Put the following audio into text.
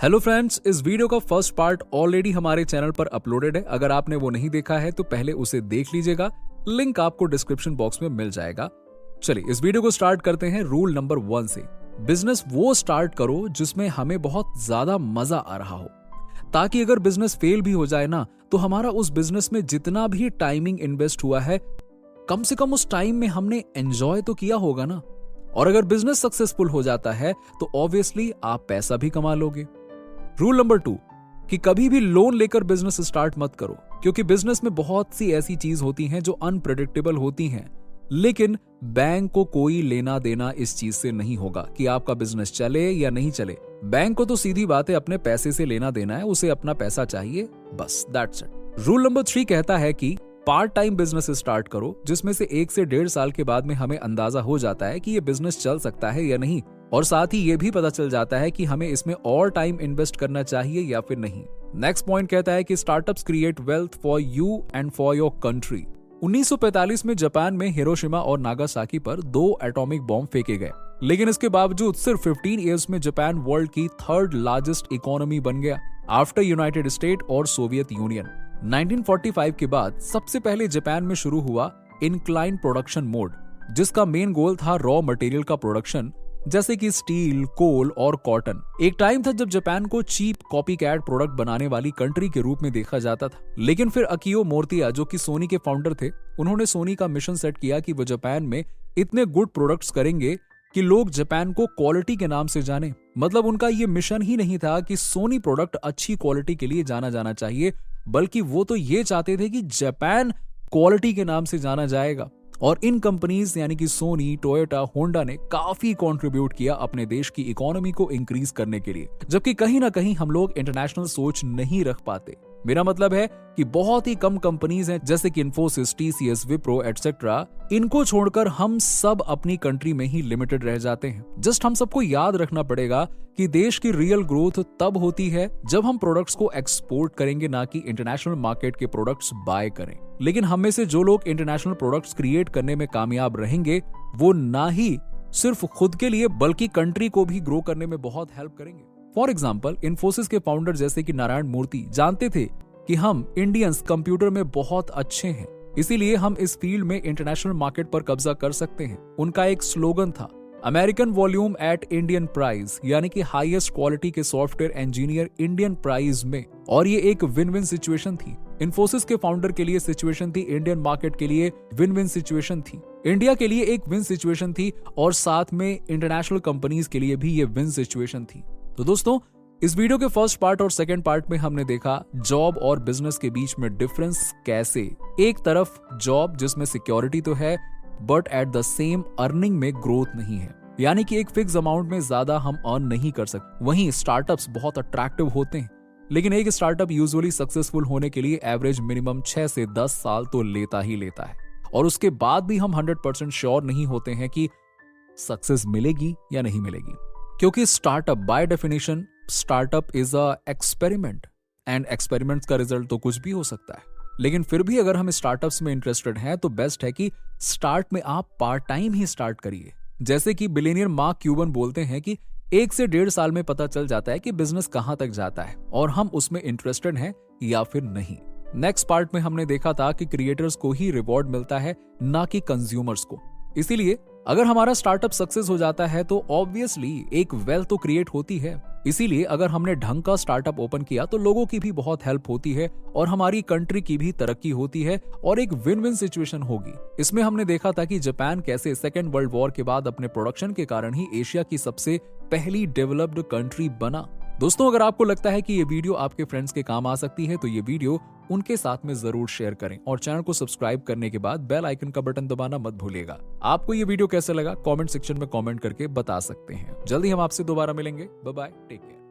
Hello friends, इस video का first part already हमारे चैनल पर अपलोडेड है। अगर आपने वो नहीं देखा है तो पहले उसे देख लीजिएगा, लिंक आपको डिस्क्रिप्शन बॉक्स में मिल जाएगा। चलिए इस वीडियो को स्टार्ट करते हैं रूल नंबर 1 से। बिजनेस वो स्टार्ट करो जिसमें हमें बहुत ज्यादा मजा आ रहा हो, ताकि अगर बिजनेस फेल भी हो जाए ना तो हमारा उस बिजनेस में जितना भी टाइमिंग इन्वेस्ट हुआ है कम से कम उस टाइम में हमने एंजॉय तो किया होगा ना। और अगर बिजनेस सक्सेसफुल हो जाता है तो ऑब्वियसली आप पैसा भी कमा लोगे। रूल नंबर 2 कि कभी भी लोन लेकर बिजनेस स्टार्ट मत करो, क्योंकि बिजनेस में बहुत सी ऐसी चीज होती हैं जो अनप्रेडिक्टेबल होती हैं, लेकिन बैंक को कोई लेना देना इस चीज से नहीं होगा कि आपका बिजनेस चले या नहीं चले। बैंक को तो सीधी बात है अपने पैसे से लेना देना है, उसे अपना पैसा चाहिए, बस दैट्स इट। रूल नंबर 3 कहता है कि पार्ट टाइम बिजनेस स्टार्ट करो, जिसमें से 1 से 1.5 साल के बाद में हमें अंदाजा हो जाता है कि ये बिजनेस चल सकता है या नहीं, और साथ ही ये भी पता चल जाता है कि हमें इसमें और टाइम इन्वेस्ट करना चाहिए या फिर नहीं। नेक्स्ट पॉइंट कहता है कि startups create wealth for you and for your country. 1945 में जापान में हिरोशिमा और नागासाकी पर 2 एटॉमिक बॉम्ब फेंके गए, लेकिन इसके बावजूद सिर्फ 15 इयर्स में जापान वर्ल्ड की 3rd लार्जेस्ट इकोनॉमी बन गया आफ्टर यूनाइटेड स्टेट और सोवियत यूनियन। 1945 के बाद सबसे पहले जापान में शुरू हुआ इंक्लाइन प्रोडक्शन मोड, जिसका मेन गोल था रॉ मटेरियल का प्रोडक्शन, जैसे कि स्टील, कोल और कॉटन। एक टाइम था जब जापान को चीप कॉपी कैट प्रोडक्ट बनाने वाली कंट्री के रूप में देखा जाता था, लेकिन फिर अकियो मोर्तिया, जो कि सोनी के फाउंडर थे, उन्होंने सोनी का मिशन सेट किया कि वो जापान में इतने गुड प्रोडक्ट्स करेंगे कि लोग जापान को क्वालिटी के नाम से जाने। मतलब उनका ये मिशन ही नहीं था कि सोनी प्रोडक्ट अच्छी क्वालिटी के लिए जाना जाना चाहिए, बल्कि वो तो ये चाहते थे कि जापान क्वालिटी के नाम से जाना जाएगा। और इन कंपनीज यानी कि सोनी, टोयोटा, होंडा ने काफी कंट्रीब्यूट किया अपने देश की इकोनॉमी को इंक्रीज करने के लिए, जबकि कहीं ना कहीं हम लोग इंटरनेशनल सोच नहीं रख पाते। मेरा मतलब है कि बहुत ही कम कंपनीज हैं, जैसे कि इन्फोसिस, टीसीएस, विप्रो एटसेट्रा। इनको छोड़कर हम सब अपनी कंट्री में ही लिमिटेड रह जाते हैं। जस्ट हम सबको याद रखना पड़ेगा कि देश की रियल ग्रोथ तब होती है जब हम प्रोडक्ट्स को एक्सपोर्ट करेंगे, ना कि इंटरनेशनल मार्केट के प्रोडक्ट्स बाय करें। लेकिन हम में से जो लोग इंटरनेशनल प्रोडक्ट्स क्रिएट करने में कामयाब रहेंगे, वो ना ही सिर्फ खुद के लिए बल्कि कंट्री को भी ग्रो करने में बहुत हेल्प करेंगे। फॉर एग्जाम्पल, इन्फोसिस के फाउंडर जैसे कि नारायण मूर्ति जानते थे कि हम इंडियंस कंप्यूटर में बहुत अच्छे हैं, इसीलिए हम इस फील्ड में इंटरनेशनल मार्केट पर कब्जा कर सकते हैं। उनका एक स्लोगन था, American volume at Indian price, यानी कि हाईएस्ट क्वालिटी के सॉफ्टवेयर इंजीनियर इंडियन प्राइस में। और ये एक विन विन सिचुएशन थी। इन्फोसिस के फाउंडर के लिए सिचुएशन थी, इंडियन मार्केट के लिए विन विन सिचुएशन थी, इंडिया के लिए एक विन सिचुएशन थी, और साथ में इंटरनेशनल कंपनीज के लिए भी ये विन सिचुएशन थी। तो दोस्तों, इस वीडियो के फर्स्ट पार्ट और सेकंड पार्ट में हमने देखा जॉब और बिजनेस के बीच में डिफरेंस कैसे। एक तरफ जॉब जिसमें सिक्योरिटी तो है, but at the same earning में ग्रोथ नहीं है, यानी कि एक फिक्स अमाउंट में ज्यादा हम अर्न नहीं कर सकते। वहीं स्टार्टअप्स बहुत अट्रैक्टिव होते हैं, लेकिन एक स्टार्टअप यूजुअली सक्सेसफुल होने के लिए एवरेज मिनिमम 6 से 10 साल तो लेता ही लेता है, और उसके बाद भी हम 100% श्योर नहीं होते हैं कि सक्सेस मिलेगी या नहीं मिलेगी, क्योंकि startup by definition startup is a experiment, and experiments का रिजल्ट तो कुछ भी हो सकता है। लेकिन फिर भी अगर हम स्टार्टअप्स में इंटरेस्टेड हैं तो बेस्ट है कि स्टार्ट में आप पार्ट टाइम ही स्टार्ट करिए। जैसे कि बिलियनियर मार्क क्यूबन बोलते हैं कि 1 से 1.5 साल में पता चल जाता है कि बिजनेस कहां तक जाता है और हम उसमें इंटरेस्टेड हैं या फिर नहीं। नेक्स्ट पार्ट में हमने देखा था कि क्रिएटर्स को ही रिवॉर्ड मिलता है, ना कि कंज्यूमर्स को। इसीलिए अगर हमारा स्टार्टअप सक्सेस हो जाता है तो ऑब्वियसली एक वेल्थ तो क्रिएट होती है। इसीलिए अगर हमने ढंग का स्टार्टअप ओपन किया तो लोगों की भी बहुत हेल्प होती है, और हमारी कंट्री की भी तरक्की होती है, और एक विन विन सिचुएशन होगी। इसमें हमने देखा था कि जापान कैसे सेकेंड वर्ल्ड वॉर के बाद अपने प्रोडक्शन के कारण ही एशिया की सबसे पहली डेवलप्ड कंट्री बना। दोस्तों, अगर आपको लगता है कि ये वीडियो आपके फ्रेंड्स के काम आ सकती है तो ये वीडियो उनके साथ में जरूर शेयर करें, और चैनल को सब्सक्राइब करने के बाद बेल आइकन का बटन दबाना मत भूलिएगा। आपको ये वीडियो कैसा लगा कमेंट सेक्शन में कमेंट करके बता सकते हैं। जल्दी हम आपसे दोबारा मिलेंगे। Bye bye, take care.